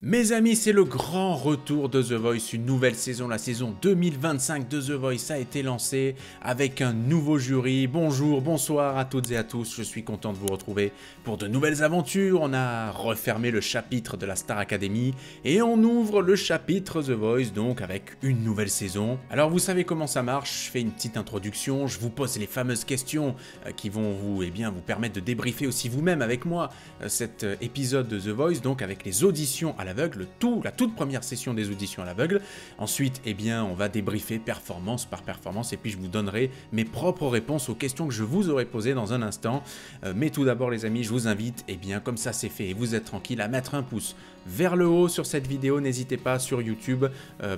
Mes amis, c'est le grand retour de The Voice, une nouvelle saison, la saison 2025 de The Voice a été lancée avec un nouveau jury. Bonjour, bonsoir à toutes et à tous, je suis content de vous retrouver pour de nouvelles aventures. On a refermé le chapitre de la Star Academy et on ouvre le chapitre The Voice, donc avec une nouvelle saison. Alors vous savez comment ça marche, je fais une petite introduction, je vous pose les fameuses questions qui vont vous permettre de débriefer aussi vous-même avec moi cet épisode de The Voice, donc avec les auditions à l'aveugle, la toute première session des auditions à l'aveugle. Ensuite, on va débriefer performance par performance et puis je vous donnerai mes propres réponses aux questions que je vous aurai posées dans un instant. Mais tout d'abord les amis, je vous invite, comme ça c'est fait et vous êtes tranquille, à mettre un pouce vers le haut sur cette vidéo. N'hésitez pas sur YouTube,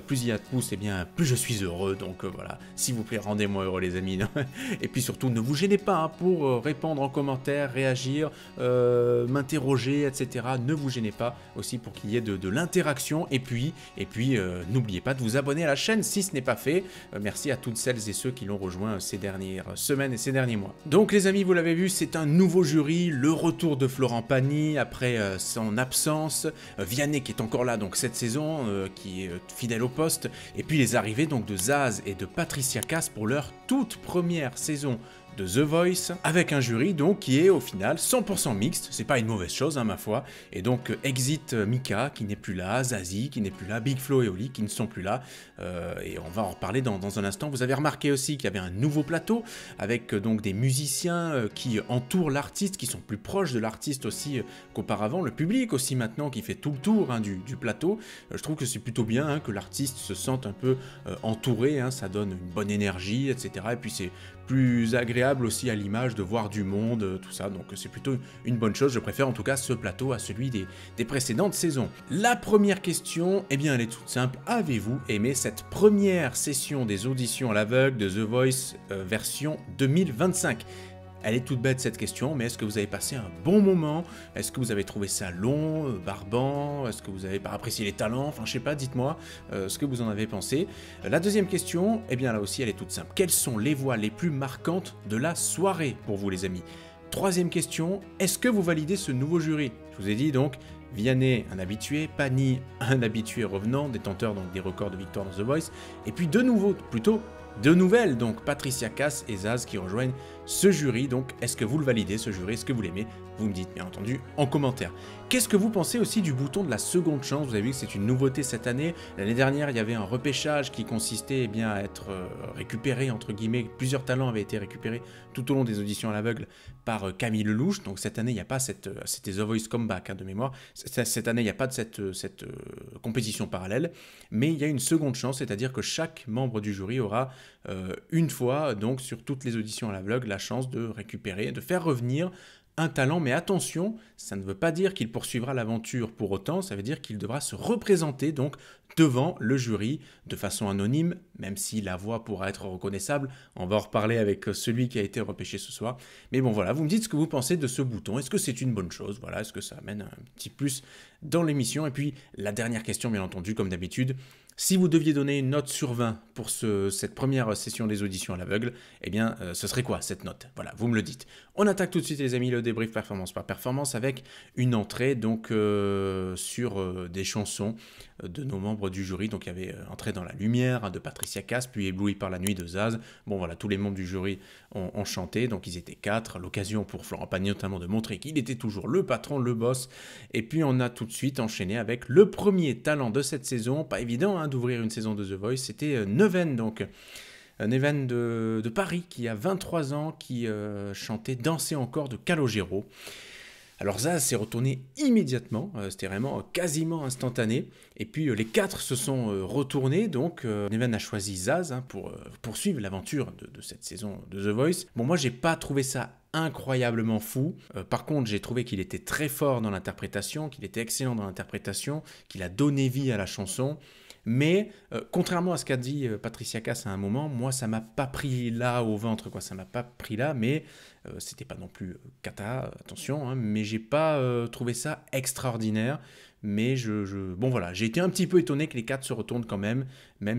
plus il y a de pouces, plus je suis heureux. Donc voilà, s'il vous plaît, rendez-moi heureux les amis. Et puis surtout, ne vous gênez pas pour répondre en commentaire, réagir, m'interroger, etc. Ne vous gênez pas aussi pour qu'il y ait de l'interaction. Et puis n'oubliez pas de vous abonner à la chaîne si ce n'est pas fait. Merci à toutes celles et ceux qui l'ont rejoint ces dernières semaines et ces derniers mois. Donc les amis, vous l'avez vu, c'est un nouveau jury, le retour de Florent Pagny après son absence. Vianney qui est encore là donc cette saison, qui est fidèle au poste, et puis les arrivées donc de Zaz et de Patricia Cass pour leur toute première saison de The Voice, avec un jury donc qui est au final 100% mixte, c'est pas une mauvaise chose ma foi, et donc exit Mika qui n'est plus là, Zazie qui n'est plus là, Big Flo et Oli qui ne sont plus là, et on va en reparler dans un instant. Vous avez remarqué aussi qu'il y avait un nouveau plateau, avec donc des musiciens qui entourent l'artiste, qui sont plus proches de l'artiste aussi qu'auparavant, le public aussi maintenant qui fait tout le tour du plateau. Je trouve que c'est plutôt bien que l'artiste se sente un peu entouré, ça donne une bonne énergie, etc. Et puis c'est plus agréable aussi à l'image de voir du monde, tout ça, donc c'est plutôt une bonne chose. Je préfère en tout cas ce plateau à celui des précédentes saisons. La première question, elle est toute simple. Avez-vous aimé cette première session des auditions à l'aveugle de The Voice version 2025 ? Elle est toute bête cette question, mais est-ce que vous avez passé un bon moment? Est-ce que vous avez trouvé ça long, barbant? Est-ce que vous avez pas apprécié les talents? Enfin, je sais pas, dites-moi ce que vous en avez pensé. La deuxième question, là aussi, elle est toute simple. Quelles sont les voix les plus marquantes de la soirée pour vous, les amis? Troisième question, est-ce que vous validez ce nouveau jury? Je vous ai dit donc, Vianney, un habitué, Pagny, un habitué revenant, détenteur donc des records de victoire dans The Voice, et puis de nouvelles, donc Patricia Cass et Zaz qui rejoignent ce jury. Donc est-ce que vous le validez ce jury? Est-ce que vous l'aimez? Vous me dites bien entendu en commentaire. Qu'est-ce que vous pensez aussi du bouton de la seconde chance? Vous avez vu que c'est une nouveauté cette année. L'année dernière, il y avait un repêchage qui consistait à être récupéré, entre guillemets. Plusieurs talents avaient été récupérés tout au long des auditions à l'aveugle par Camille Lelouch. Donc cette année, il n'y a pas c'était The Voice Comeback de mémoire. Cette année, il n'y a pas de cette compétition parallèle. Mais il y a une seconde chance, c'est-à-dire que chaque membre du jury aura une fois, donc sur toutes les auditions à l'aveugle, la chance de récupérer, de faire revenir un talent, mais attention, ça ne veut pas dire qu'il poursuivra l'aventure pour autant, ça veut dire qu'il devra se représenter donc devant le jury de façon anonyme, même si la voix pourra être reconnaissable. On va en reparler avec celui qui a été repêché ce soir. Mais bon voilà, vous me dites ce que vous pensez de ce bouton. Est-ce que c'est une bonne chose? Voilà, est-ce que ça amène un petit plus dans l'émission? Et puis la dernière question, bien entendu, comme d'habitude, si vous deviez donner une note sur 20 pour cette première session des auditions à l'aveugle, ce serait quoi cette note? Voilà, vous me le dites. On attaque tout de suite les amis, le débrief performance par performance avec une entrée donc sur des chansons de nos membres du jury. Donc il y avait Entrée dans la lumière de Patricia Cass, puis Ébloui par la nuit de Zaz. Bon voilà, tous les membres du jury ont chanté, donc ils étaient 4. L'occasion pour Florent Pagny notamment de montrer qu'il était toujours le patron, le boss. Et puis on a tout de suite enchaîné avec le premier talent de cette saison. Pas évident d'ouvrir une saison de The Voice, c'était Neven, donc Neven de Paris qui a 23 ans, qui chantait Danser encore de Calogero. Alors Zaz s'est retourné immédiatement, c'était vraiment quasiment instantané, et puis les 4 se sont retournés, donc Neven a choisi Zaz pour poursuivre l'aventure de cette saison de The Voice. Bon, moi j'ai pas trouvé ça incroyablement fou, par contre j'ai trouvé qu'il était très fort dans l'interprétation, qu'il était excellent dans l'interprétation, qu'il a donné vie à la chanson. Mais contrairement à ce qu'a dit Patricia Cass à un moment, moi ça m'a pas pris là au ventre, quoi. Ça m'a pas pris là, mais c'était pas non plus cata, attention, mais j'ai pas trouvé ça extraordinaire. Mais bon voilà, j'ai été un petit peu étonné que les 4 se retournent quand même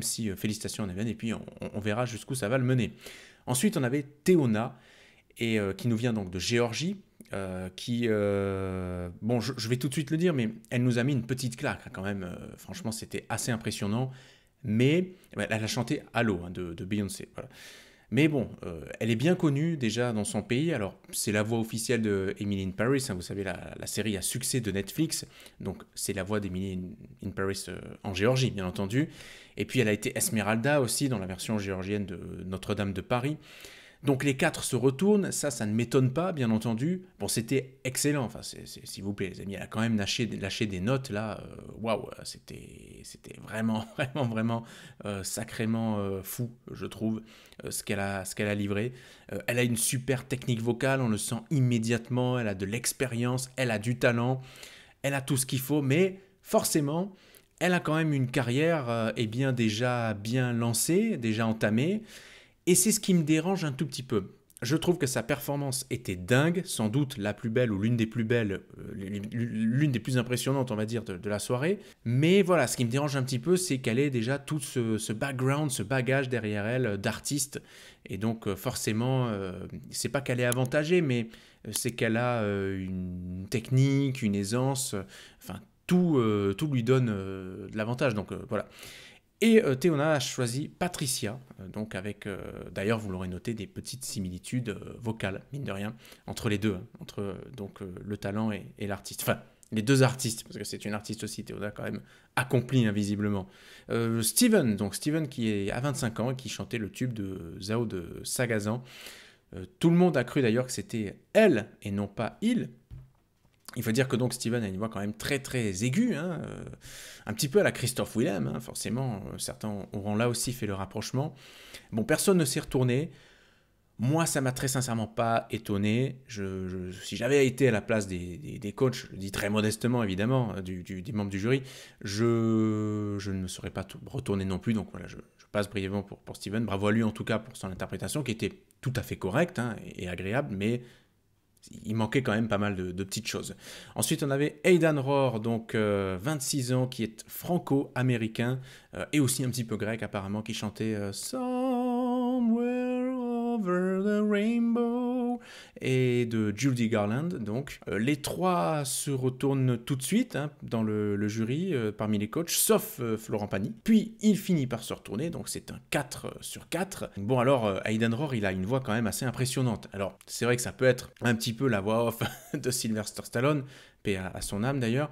si félicitations à Neven, et puis on verra jusqu'où ça va le mener. Ensuite on avait Théona. et qui nous vient donc de Géorgie, bon, je vais tout de suite le dire, mais elle nous a mis une petite claque hein, quand même. Franchement, c'était assez impressionnant. Mais elle a chanté Allo hein, de Beyoncé. Voilà. Mais bon, elle est bien connue déjà dans son pays. Alors, c'est la voix officielle de Emily in Paris. Hein, vous savez, la série à succès de Netflix. Donc, c'est la voix d'Emily in Paris en Géorgie, bien entendu. Et puis, elle a été Esmeralda aussi dans la version géorgienne de Notre-Dame de Paris. Donc les quatre se retournent, ça ne m'étonne pas, bien entendu. Bon, c'était excellent, enfin, s'il vous plaît, les amis, elle a quand même lâché des notes, là, waouh, c'était vraiment, vraiment sacrément fou, je trouve, ce qu'elle a livré. Elle a une super technique vocale, on le sent immédiatement, elle a de l'expérience, elle a du talent, elle a tout ce qu'il faut, mais forcément, elle a quand même une carrière déjà bien lancée, déjà entamée. Et c'est ce qui me dérange un tout petit peu. Je trouve que sa performance était dingue, sans doute la plus belle ou l'une des plus belles, l'une des plus impressionnantes, on va dire, de la soirée. Mais voilà, ce qui me dérange un petit peu, c'est qu'elle ait déjà tout ce background, ce bagage derrière elle d'artiste. Et donc, forcément, c'est pas qu'elle est avantagée, mais c'est qu'elle a une technique, une aisance, enfin, tout lui donne de l'avantage. Donc, voilà. Et Théona a choisi Patricia, donc avec, d'ailleurs vous l'aurez noté, des petites similitudes vocales, mine de rien, entre les deux, hein, entre le talent et l'artiste. Enfin, les deux artistes, parce que c'est une artiste aussi, Théona quand même accomplie invisiblement. Steven qui a 25 ans et qui chantait le tube de Zao de Sagazan. Tout le monde a cru d'ailleurs que c'était elle et non pas il. Il faut dire que donc Steven a une voix quand même très très aiguë, hein, un petit peu à la Christophe Willem, hein, forcément, certains auront là aussi fait le rapprochement. Bon, personne ne s'est retourné, moi ça m'a très sincèrement pas étonné, si j'avais été à la place des coachs, je le dis très modestement évidemment, des membres du jury, je ne me serais pas retourné non plus, donc voilà, je passe brièvement pour Steven, bravo à lui en tout cas pour son interprétation qui était tout à fait correcte hein, et agréable, mais il manquait quand même pas mal de petites choses. Ensuite, on avait Aidan Rohr, donc 26 ans, qui est franco-américain et aussi un petit peu grec apparemment, qui chantait Somewhere Over the Rainbow et de Judy Garland. Donc, les trois se retournent tout de suite hein, dans le jury parmi les coachs, sauf Florent Pagny. Puis, il finit par se retourner, donc c'est un 4 sur 4. Bon, alors, Aidan Rohr, il a une voix quand même assez impressionnante. Alors, c'est vrai que ça peut être un petit peu la voix off de Sylvester Stallone, paix à son âme d'ailleurs,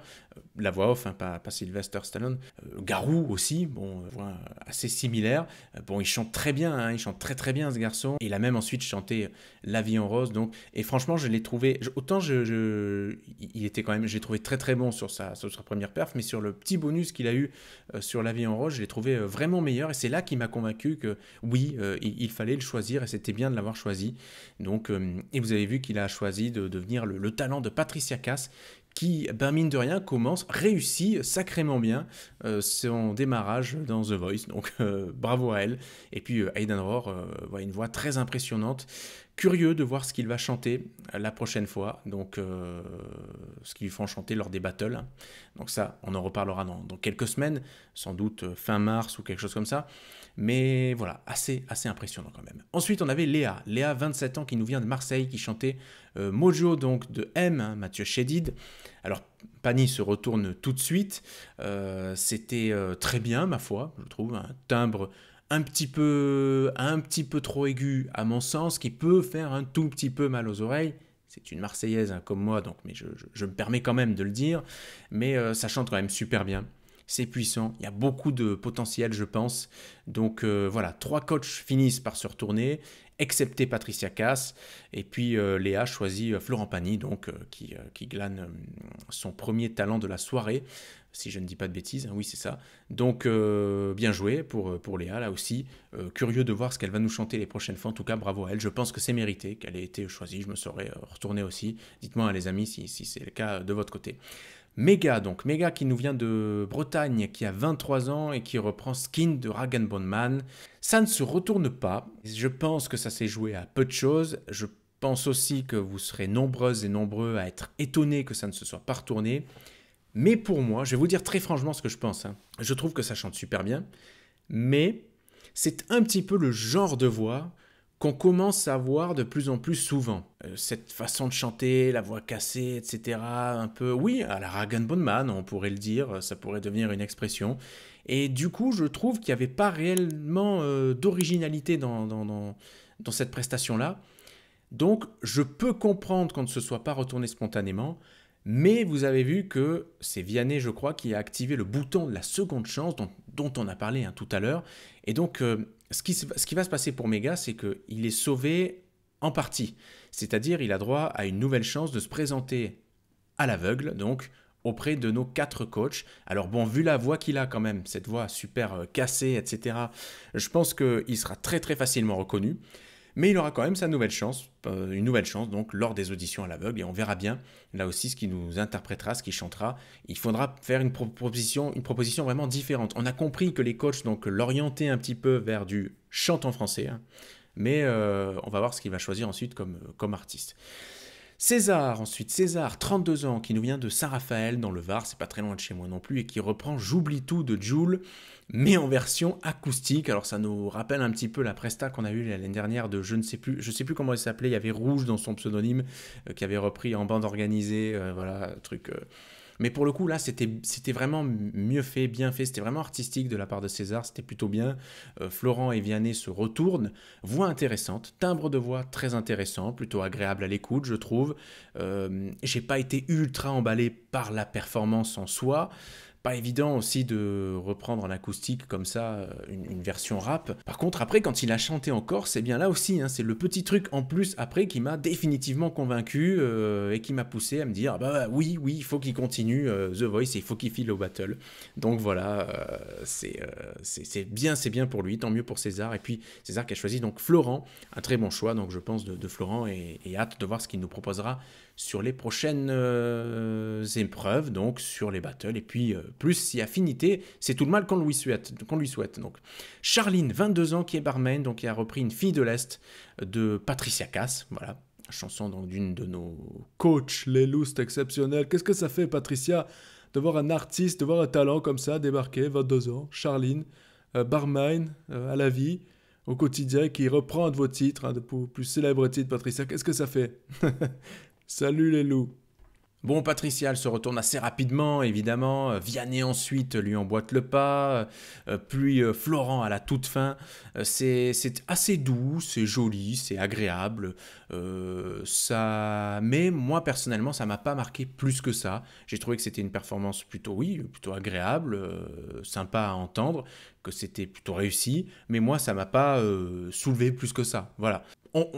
la voix off, hein, pas Sylvester Stallone, Garou aussi, bon, voix assez similaire, bon, il chante très bien, hein, il chante très très bien ce garçon, il a même ensuite chanté La vie en rose, donc, et franchement je l'ai trouvé, autant il était quand même, je l'ai trouvé très très bon sur sa première perf, mais sur le petit bonus qu'il a eu sur La vie en rose, je l'ai trouvé vraiment meilleur, et c'est là qu'il m'a convaincu que oui, il fallait le choisir, et c'était bien de l'avoir choisi, donc, et vous avez vu qu'il a choisi de devenir le talent de Patricia Cass, qui, ben mine de rien, réussit sacrément bien son démarrage dans The Voice. Donc bravo à elle. Et puis Aidan Rohr, une voix très impressionnante. Curieux de voir ce qu'il va chanter la prochaine fois. Donc ce qu'ils lui font chanter lors des battles. Donc ça, on en reparlera dans quelques semaines, sans doute fin mars ou quelque chose comme ça. Mais voilà, assez impressionnant quand même. Ensuite, on avait Léa, 27 ans, qui nous vient de Marseille, qui chantait Mojo, donc de M, hein, Mathieu Chédid. Alors, Pagny se retourne tout de suite. C'était très bien, ma foi, je trouve. Un timbre un petit peu trop aigu, à mon sens, qui peut faire un tout petit peu mal aux oreilles. C'est une Marseillaise hein, comme moi, donc, mais je me permets quand même de le dire. Mais ça chante quand même super bien. C'est puissant, il y a beaucoup de potentiel, je pense. Donc voilà, 3 coachs finissent par se retourner, excepté Patricia Cass. Et puis Léa choisit Florent Pagny, donc, qui glane son premier talent de la soirée, si je ne dis pas de bêtises. Oui, c'est ça. Donc bien joué pour Léa, là aussi. Curieux de voir ce qu'elle va nous chanter les prochaines fois. En tout cas, bravo à elle. Je pense que c'est mérité qu'elle ait été choisie. Je me serais retourné aussi. Dites-moi, les amis, si c'est le cas de votre côté. Méga qui nous vient de Bretagne, qui a 23 ans et qui reprend Skin de Rag & Bone Man. Ça ne se retourne pas. Je pense que ça s'est joué à peu de choses. Je pense aussi que vous serez nombreuses et nombreux à être étonnés que ça ne se soit pas retourné. Mais pour moi, je vais vous dire très franchement ce que je pense. Hein. Je trouve que ça chante super bien, mais c'est un petit peu le genre de voix qu'on commence à voir de plus en plus souvent. Cette façon de chanter, la voix cassée, etc. Un peu, oui, à la Rag & Bone Man, on pourrait le dire, ça pourrait devenir une expression. Et du coup, je trouve qu'il n'y avait pas réellement d'originalité dans cette prestation-là. Donc, je peux comprendre qu'on ne se soit pas retourné spontanément, mais vous avez vu que c'est Vianney, je crois, qui a activé le bouton de la seconde chance dont on a parlé tout à l'heure. Et donc, ce qui va se passer pour Méga, c'est qu'il est sauvé en partie. C'est-à-dire, il a droit à une nouvelle chance de se présenter à l'aveugle, donc auprès de nos 4 coachs. Alors bon, vu la voix qu'il a quand même, cette voix super cassée, etc., je pense qu'il sera très très facilement reconnu. Mais il aura quand même sa nouvelle chance, une nouvelle chance donc lors des auditions à l'aveugle, et on verra bien là aussi ce qu'il nous interprétera, ce qu'il chantera. Il faudra faire une proposition vraiment différente. On a compris que les coachs donc l'orientaient un petit peu vers du chant en français, hein, mais on va voir ce qu'il va choisir ensuite comme artiste. César, ensuite, César, 32 ans, qui nous vient de Saint-Raphaël dans le Var, c'est pas très loin de chez moi non plus, et qui reprend J'oublie tout de Jul, mais en version acoustique. Alors ça nous rappelle un petit peu la presta qu'on a eue l'année dernière de je sais plus comment elle s'appelait, il y avait Rouge dans son pseudonyme, qui avait repris en bande organisée, voilà, truc... Mais pour le coup, là, c'était vraiment mieux fait, bien fait. C'était vraiment artistique de la part de César. C'était plutôt bien. Florent et Vianney se retournent. Voix intéressante. Timbre de voix très intéressant. Plutôt agréable à l'écoute, je trouve. J'ai pas été ultra emballé par la performance en soi. Pas évident aussi de reprendre en acoustique comme ça une version rap. Par contre, après, quand il a chanté en Corse, c'est bien là aussi, hein, c'est le petit truc en plus après qui m'a définitivement convaincu et qui m'a poussé à me dire oui, il faut qu'il continue The Voice et il faut qu'il file au battle. Donc voilà, c'est bien pour lui, tant mieux pour César. Et puis César qui a choisi donc Florent, un très bon choix, donc je pense de Florent et hâte de voir ce qu'il nous proposera sur les prochaines épreuves, donc sur les battles, et puis plus si affinité, c'est tout le mal qu'on lui souhaite. Donc. Charline, 22 ans, qui est barmaid, donc qui a repris Une fille de l'Est de Patricia Cass, voilà, chanson donc d'une de nos coachs, les loups, c'est exceptionnel. Qu'est-ce que ça fait, Patricia, de voir un artiste, de voir un talent comme ça débarquer, 22 ans, Charline, barmaid à la vie, au quotidien, qui reprend un de vos titres, un de vos plus célèbres titres, Patricia, qu'est-ce que ça fait? Salut les loups. Bon, Patricia, elle se retourne assez rapidement, évidemment. Vianney ensuite lui emboîte le pas. Puis Florent à la toute fin. C'est assez doux, c'est joli, c'est agréable. Mais moi, personnellement, ça m'a pas marqué plus que ça. J'ai trouvé que c'était une performance plutôt agréable, sympa à entendre, que c'était plutôt réussi. Mais moi, ça m'a pas soulevé plus que ça. Voilà.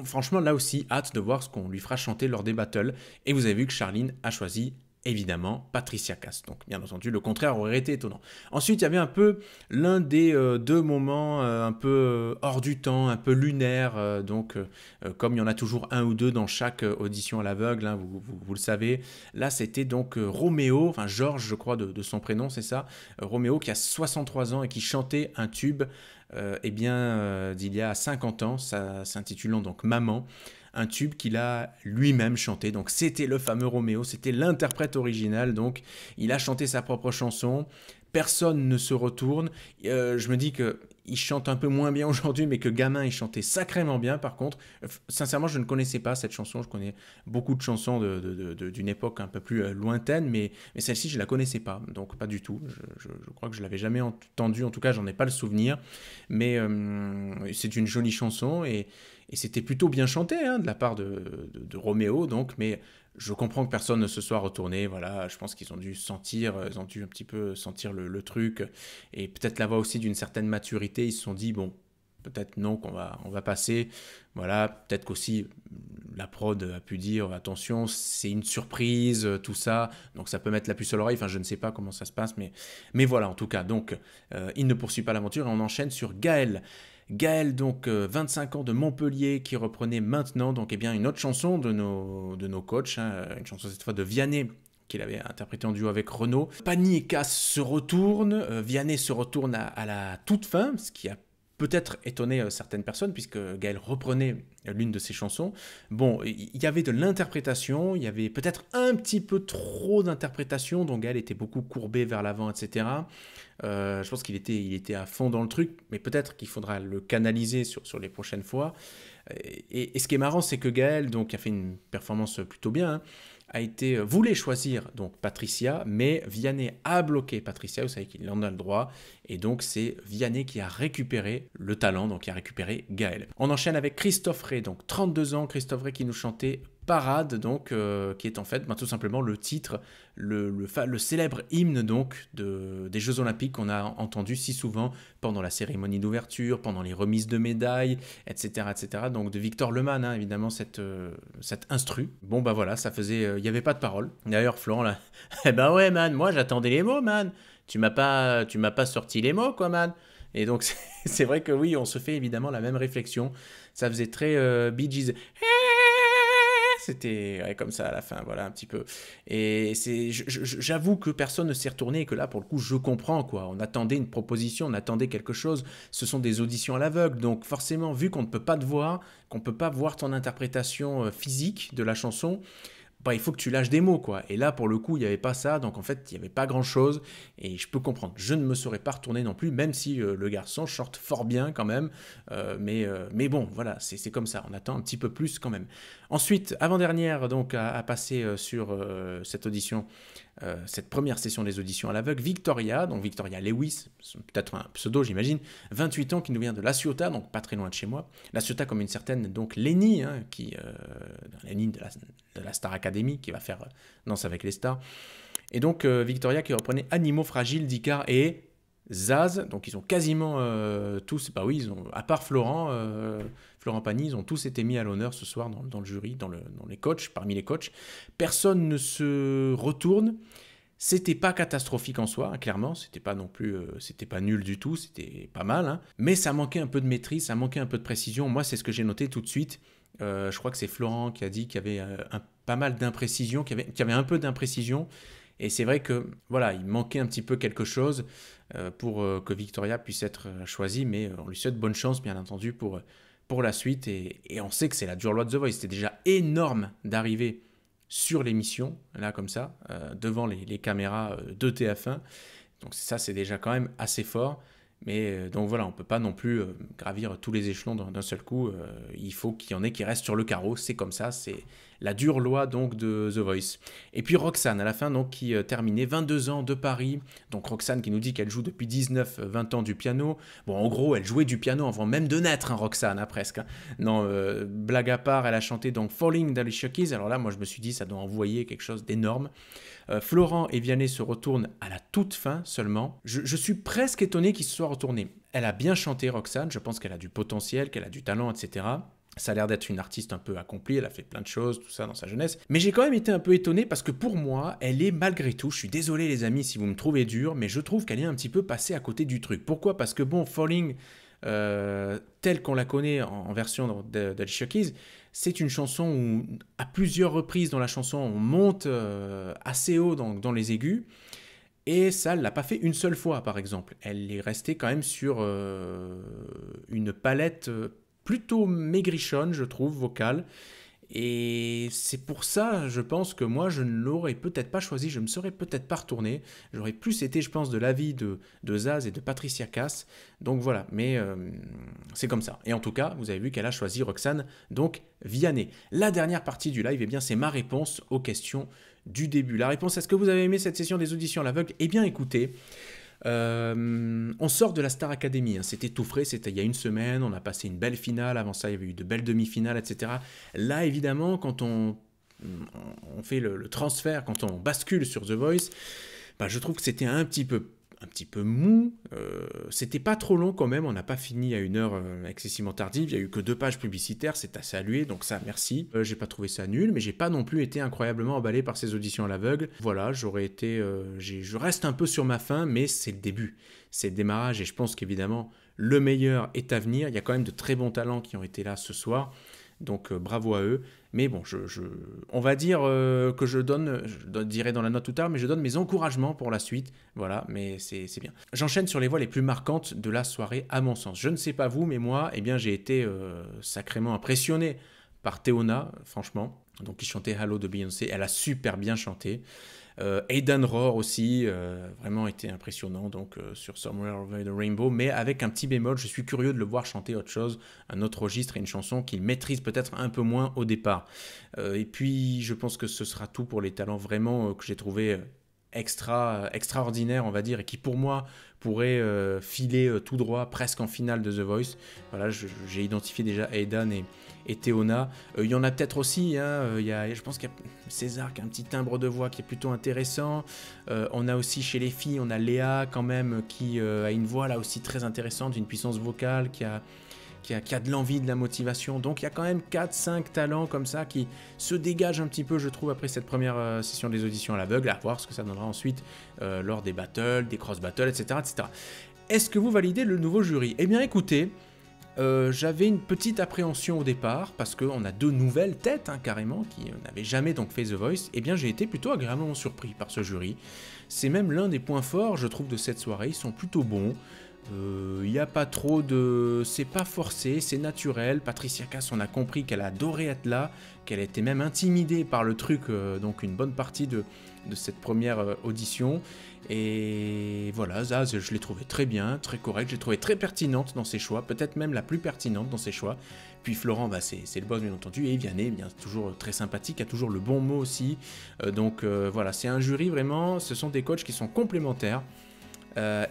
Franchement, là aussi, hâte de voir ce qu'on lui fera chanter lors des battles. Et vous avez vu que Charline a choisi, évidemment, Patricia Cass. Donc, bien entendu, le contraire aurait été étonnant. Ensuite, il y avait un peu l'un des deux moments un peu hors du temps, un peu lunaire. Comme il y en a toujours un ou deux dans chaque audition à l'aveugle, hein, vous le savez. Là, c'était donc Roméo, enfin Georges, je crois, de son prénom, c'est ça. Roméo qui a 63 ans et qui chantait un tube d'il y a 50 ans, ça s'intitulant donc Maman, un tube qu'il a lui-même chanté. Donc c'était le fameux Roméo, c'était l'interprète original, donc il a chanté sa propre chanson. Personne ne se retourne. Je me dis qu'il chante un peu moins bien aujourd'hui, mais que gamin, il chantait sacrément bien. Par contre, sincèrement, je ne connaissais pas cette chanson. Je connais beaucoup de chansons d'une époque un peu plus lointaine, mais celle-ci, je ne la connaissais pas. Donc, pas du tout. Je crois que je ne l'avais jamais entendue. En tout cas, j'en ai pas le souvenir. Mais c'est une jolie chanson et c'était plutôt bien chanté hein, de la part de Roméo. Donc, mais je comprends que personne ne se soit retourné, voilà, je pense qu'ils ont dû un petit peu sentir le truc, et peut-être la voix aussi d'une certaine maturité, ils se sont dit, bon, peut-être non, on va passer, voilà, peut-être qu'aussi la prod a pu dire, attention, c'est une surprise, tout ça, donc ça peut mettre la puce à l'oreille, enfin je ne sais pas comment ça se passe, mais voilà, en tout cas, donc, il ne poursuit pas l'aventure, et on enchaîne sur Gaël. Gaël, donc 25 ans de Montpellier, qui reprenait maintenant donc, une autre chanson de nos coachs, hein, une chanson cette fois de Vianney, qu'il avait interprétée en duo avec Renaud. Pani et Cass se retournent, Vianney se retourne à la toute fin, ce qui a peut-être étonné certaines personnes, puisque Gaël reprenait l'une de ses chansons. Bon, il y avait de l'interprétation, il y avait peut-être un petit peu trop d'interprétation, donc Gaël était beaucoup courbé vers l'avant, etc. Je pense qu'il était à fond dans le truc, mais peut-être qu'il faudra le canaliser sur les prochaines fois. Et ce qui est marrant, c'est que Gaël, donc, qui a fait une performance plutôt bien, hein, voulait choisir donc Patricia, mais Vianney a bloqué Patricia, vous savez qu'il en a le droit, et donc c'est Vianney qui a récupéré le talent, donc qui a récupéré Gaël. On enchaîne avec Christophe Ray, donc 32 ans, Christophe Ray qui nous chantait Parade, donc qui est en fait tout simplement le titre, le célèbre hymne donc des Jeux Olympiques qu'on a entendu si souvent pendant la cérémonie d'ouverture, pendant les remises de médailles, etc., etc. Donc de Victor Lemann, hein, évidemment cette instru. Bon bah voilà, ça faisait, il y avait pas de parole. D'ailleurs Florent là, eh ben ouais man, moi j'attendais les mots man. Tu m'as pas sorti les mots quoi man. Et donc c'est vrai que oui, on se fait évidemment la même réflexion. Ça faisait très Bee Gees. C'était comme ça à la fin, voilà un petit peu. Et j'avoue que personne ne s'est retourné et que là, pour le coup, je comprends quoi. On attendait une proposition, on attendait quelque chose. Ce sont des auditions à l'aveugle, donc forcément, vu qu'on ne peut pas te voir, qu'on ne peut pas voir ton interprétation physique de la chanson, bah, il faut que tu lâches des mots, quoi. Et là, pour le coup, il n'y avait pas ça, donc en fait, il n'y avait pas grand-chose, et je peux comprendre. Je ne me serais pas retourné non plus, même si le garçon chante fort bien quand même, mais bon, voilà, c'est comme ça, on attend un petit peu plus quand même. Ensuite, avant-dernière, donc, à passer sur cette audition, cette première session des auditions à l'aveugle, Victoria, donc Victoria Lewis, peut-être un pseudo j'imagine, 28 ans, qui nous vient de La Ciotat, donc pas très loin de chez moi. La Ciotat comme une certaine donc Lénie, hein, Lénie de la Star Academy, qui va faire Danse avec les stars. Et donc Victoria qui reprenait Animaux fragiles d'Icar et Zaz, donc ils ont quasiment tous, bah oui, à part Florent Pagny, ils ont tous été mis à l'honneur ce soir dans le jury, dans les coachs, parmi les coachs. Personne ne se retourne. C'était pas catastrophique en soi, hein, clairement, c'était pas non plus, c'était pas nul du tout, c'était pas mal, hein. Mais ça manquait un peu de maîtrise, ça manquait un peu de précision. Moi, c'est ce que j'ai noté tout de suite. Je crois que c'est Florent qui a dit qu'il y avait pas mal d'imprécisions, qu'il y avait un peu d'imprécision. Et c'est vrai que voilà, il manquait un petit peu quelque chose pour que Victoria puisse être choisie, mais on lui souhaite bonne chance, bien entendu, pour la suite. Et on sait que c'est la dure loi de The Voice. C'était déjà énorme d'arriver sur l'émission, là comme ça, devant les caméras de TF1. Donc ça, c'est déjà quand même assez fort. Mais donc voilà, on ne peut pas non plus gravir tous les échelons d'un seul coup. Il faut qu'il y en ait qui restent sur le carreau. C'est comme ça, c'est la dure loi donc de The Voice. Et puis Roxane, à la fin, donc, qui terminait 22 ans de Paris. Donc Roxane qui nous dit qu'elle joue depuis 19-20 ans du piano. Bon, en gros, elle jouait du piano avant même de naître, hein, Roxane, hein, presque. Hein. Non, blague à part, elle a chanté donc Falling d'Alicia Keys. Alors là, moi, je me suis dit, ça doit envoyer quelque chose d'énorme. Florent et Vianney se retournent à la toute fin seulement. Je suis presque étonné qu'ils se soient retournés. Elle a bien chanté, Roxane, je pense qu'elle a du potentiel, qu'elle a du talent, etc. Ça a l'air d'être une artiste un peu accomplie, elle a fait plein de choses, tout ça dans sa jeunesse. Mais j'ai quand même été un peu étonné parce que pour moi, elle est malgré tout, je suis désolé les amis si vous me trouvez dur, mais je trouve qu'elle est un petit peu passée à côté du truc. Pourquoi ? Parce que bon, Falling, telle qu'on la connaît en version d'Alicia Keys, c'est une chanson où, à plusieurs reprises dans la chanson, on monte assez haut dans les aigus. Et ça, elle ne l'a pas fait une seule fois, par exemple. Elle est restée quand même sur une palette plutôt maigrichonne, je trouve, vocale. Et c'est pour ça, je pense que moi, je ne l'aurais peut-être pas choisi, je ne me serais peut-être pas retourné. J'aurais plus été, je pense, de l'avis de Zaz et de Patricia Cass. Donc voilà, mais c'est comme ça. Et en tout cas, vous avez vu qu'elle a choisi Roxane, donc Vianney. La dernière partie du live, eh bien, c'est ma réponse aux questions du début. La réponse, est-ce que vous avez aimé cette session des auditions à l'aveugle ? Eh bien, écoutez... on sort de la Star Academy, hein. C'était tout frais, c'était il y a une semaine, on a passé une belle finale, avant ça il y avait eu de belles demi-finales, etc. Là évidemment, quand on fait le transfert, quand on bascule sur The Voice, bah, je trouve que c'était un petit peu mou, c'était pas trop long quand même, on n'a pas fini à une heure excessivement tardive, il n'y a eu que 2 pages publicitaires, c'est à saluer, donc ça merci. J'ai pas trouvé ça nul, mais j'ai pas non plus été incroyablement emballé par ces auditions à l'aveugle. Voilà, je reste un peu sur ma faim, mais c'est le début, c'est le démarrage, et je pense qu'évidemment le meilleur est à venir. Il y a quand même de très bons talents qui ont été là ce soir. Donc bravo à eux. Mais bon, on va dire que je dirai dans la note tout à l'heure, mais je donne mes encouragements pour la suite. Voilà, mais c'est bien. J'enchaîne sur les voix les plus marquantes de la soirée, à mon sens. Je ne sais pas vous, mais moi, eh bien, j'ai été sacrément impressionné par Théona, franchement. Donc, qui chantait Hello de Beyoncé. Elle a super bien chanté. Aidan Rohr aussi, vraiment été impressionnant donc sur Somewhere Over the Rainbow, mais avec un petit bémol, je suis curieux de le voir chanter autre chose, un autre registre et une chanson qu'il maîtrise peut-être un peu moins au départ. Et puis je pense que ce sera tout pour les talents vraiment que j'ai trouvé extraordinaire, on va dire, et qui pour moi pourrait filer tout droit presque en finale de The Voice. Voilà, j'ai identifié déjà Aidan et Théona. Il y en a peut-être aussi, hein, je pense qu'il y a César qui a un petit timbre de voix qui est plutôt intéressant. On a aussi chez les filles, on a Léa quand même qui a une voix là aussi très intéressante, une puissance vocale qui a de l'envie, de la motivation. Donc il y a quand même 4-5 talents comme ça qui se dégagent un petit peu, je trouve, après cette première session des auditions à l'aveugle, à voir ce que ça donnera ensuite lors des battles, des cross-battles, etc., etc. Est-ce que vous validez le nouveau jury? Eh bien écoutez, j'avais une petite appréhension au départ, parce qu'on a 2 nouvelles têtes, hein, carrément, qui n'avaient jamais donc fait The Voice. Eh bien j'ai été plutôt agréablement surpris par ce jury. C'est même l'un des points forts, je trouve, de cette soirée. Ils sont plutôt bons. Il n'y a pas trop de... C'est pas forcé, c'est naturel. Patricia Cass, on a compris qu'elle adorait être là, qu'elle était même intimidée par le truc, donc une bonne partie de cette première audition. Et voilà, Zaz, je l'ai trouvée très bien, très correcte, je l'ai trouvée très pertinente dans ses choix, peut-être même la plus pertinente dans ses choix. Puis Florent, bah, c'est le boss bien entendu, et Vianney, bien toujours très sympathique, a toujours le bon mot aussi. Donc voilà, c'est un jury vraiment, ce sont des coachs qui sont complémentaires.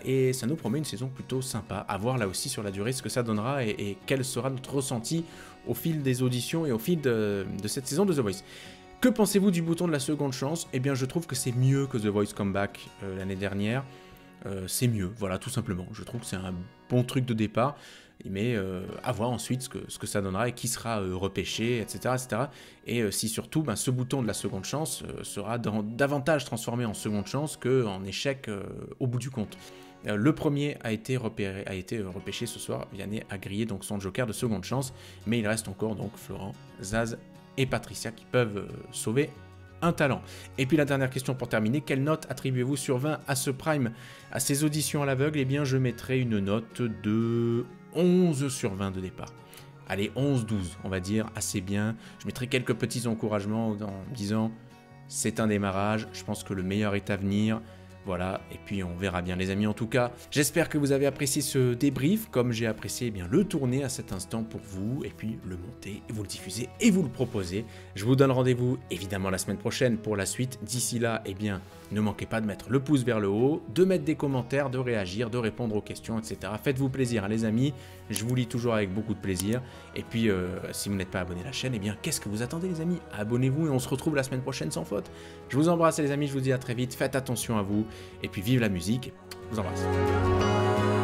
Et ça nous promet une saison plutôt sympa, à voir là aussi sur la durée ce que ça donnera et quel sera notre ressenti au fil des auditions et au fil de cette saison de The Voice. Que pensez-vous du bouton de la seconde chance? Eh bien je trouve que c'est mieux que The Voice Comeback l'année dernière, c'est mieux, voilà tout simplement, je trouve que c'est un bon truc de départ, mais à voir ensuite ce que ça donnera et qui sera repêché, etc. etc. Et si surtout ce bouton de la seconde chance sera davantage transformé en seconde chance qu'en échec au bout du compte. Le premier a été repêché ce soir, Vianney a grillé donc son joker de seconde chance, mais il reste encore donc Florent, Zaz et Patricia qui peuvent sauver un talent. Et puis la dernière question pour terminer, quelle note attribuez-vous sur 20 à ce prime, à ces auditions à l'aveugle? Eh bien je mettrai une note de 11 sur 20 de départ. Allez, 11-12, on va dire, assez bien. Je mettrai quelques petits encouragements en disant c'est un démarrage, je pense que le meilleur est à venir. Voilà, et puis on verra bien les amis. En tout cas, j'espère que vous avez apprécié ce débrief, comme j'ai apprécié le tourner à cet instant pour vous, et puis le monter, et vous le diffuser, et vous le proposer. Je vous donne rendez-vous évidemment la semaine prochaine pour la suite. D'ici là, eh bien, ne manquez pas de mettre le pouce vers le haut, de mettre des commentaires, de réagir, de répondre aux questions, etc. Faites-vous plaisir, hein, les amis, je vous lis toujours avec beaucoup de plaisir. Et puis, si vous n'êtes pas abonné à la chaîne, eh bien, qu'est-ce que vous attendez les amis? Abonnez-vous et on se retrouve la semaine prochaine sans faute. Je vous embrasse les amis, je vous dis à très vite, faites attention à vous. Et puis vive la musique, je vous embrasse.